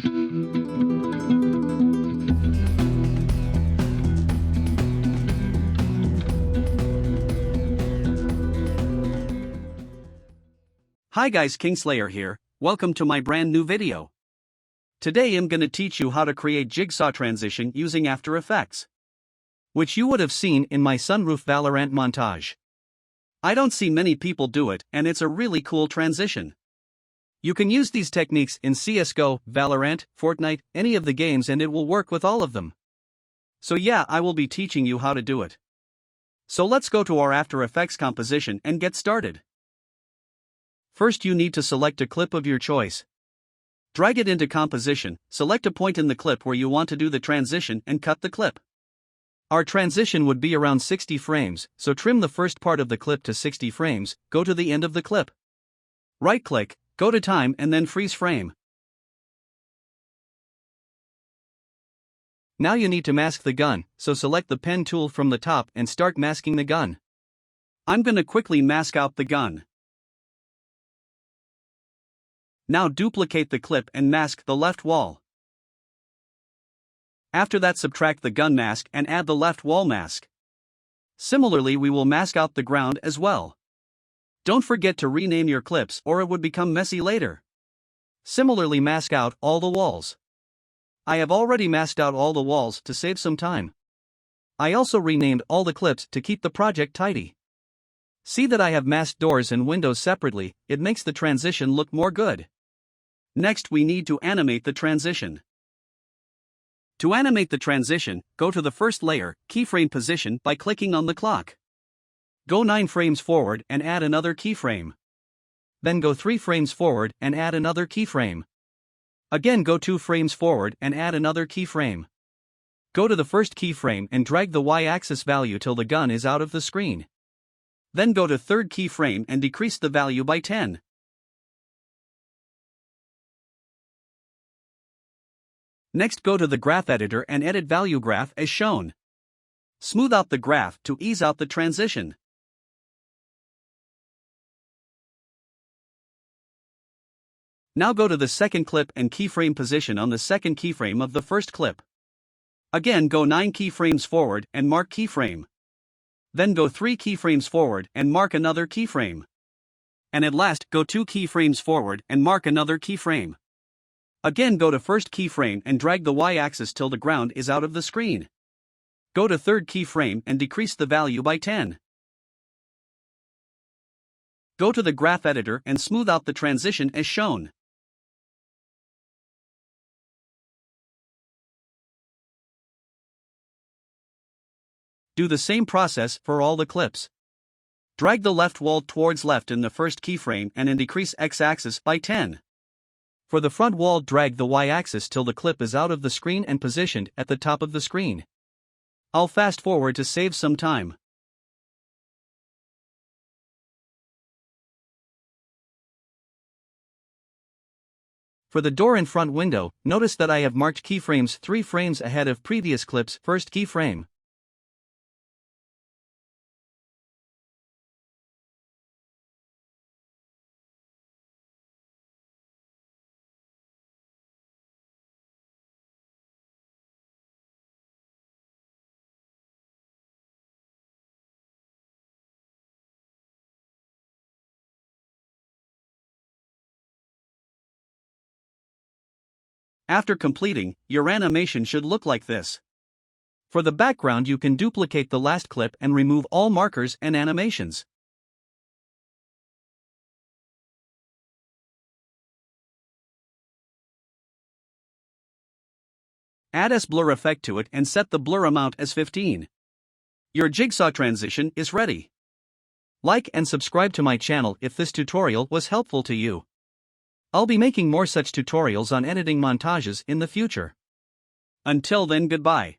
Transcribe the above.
Hi guys, Kingslayer here, welcome to my brand new video. Today I'm gonna teach you how to create Jigsaw Transition using After Effects, which you would have seen in my Sunroof Valorant montage. I don't see many people do it, and it's a really cool transition. You can use these techniques in CSGO, Valorant, Fortnite, any of the games, and it will work with all of them. So yeah, I will be teaching you how to do it. So let's go to our After Effects composition and get started. First you need to select a clip of your choice. Drag it into composition, select a point in the clip where you want to do the transition and cut the clip. Our transition would be around 60 frames, so trim the first part of the clip to 60 frames, go to the end of the clip. Right-click, go to time and then freeze frame. Now you need to mask the gun, so select the pen tool from the top and start masking the gun. I'm gonna quickly mask out the gun. Now duplicate the clip and mask the left wall. After that, subtract the gun mask and add the left wall mask. Similarly, we will mask out the ground as well. Don't forget to rename your clips or it would become messy later. Similarly, mask out all the walls. I have already masked out all the walls to save some time. I also renamed all the clips to keep the project tidy. See that I have masked doors and windows separately, it makes the transition look more good. Next we need to animate the transition. To animate the transition, go to the first layer, keyframe position, by clicking on the clock. Go 9 frames forward and add another keyframe. Then go 3 frames forward and add another keyframe. Again go 2 frames forward and add another keyframe. Go to the first keyframe and drag the y-axis value till the gun is out of the screen. Then go to third keyframe and decrease the value by 10. Next go to the graph editor and edit value graph as shown. Smooth out the graph to ease out the transition. Now go to the second clip and keyframe position on the second keyframe of the first clip. Again go 9 keyframes forward and mark keyframe. Then go 3 keyframes forward and mark another keyframe. And at last go 2 keyframes forward and mark another keyframe. Again go to first keyframe and drag the y-axis till the ground is out of the screen. Go to third keyframe and decrease the value by 10. Go to the graph editor and smooth out the transition as shown. Do the same process for all the clips. Drag the left wall towards left in the first keyframe and decrease x-axis by 10. For the front wall, drag the y-axis till the clip is out of the screen and positioned at the top of the screen. I'll fast forward to save some time. For the door and front window, notice that I have marked keyframes 3 frames ahead of previous clip's first keyframe. After completing, your animation should look like this. For the background, you can duplicate the last clip and remove all markers and animations. Add a blur effect to it and set the blur amount as 15. Your jigsaw transition is ready. Like and subscribe to my channel if this tutorial was helpful to you. I'll be making more such tutorials on editing montages in the future. Until then, goodbye.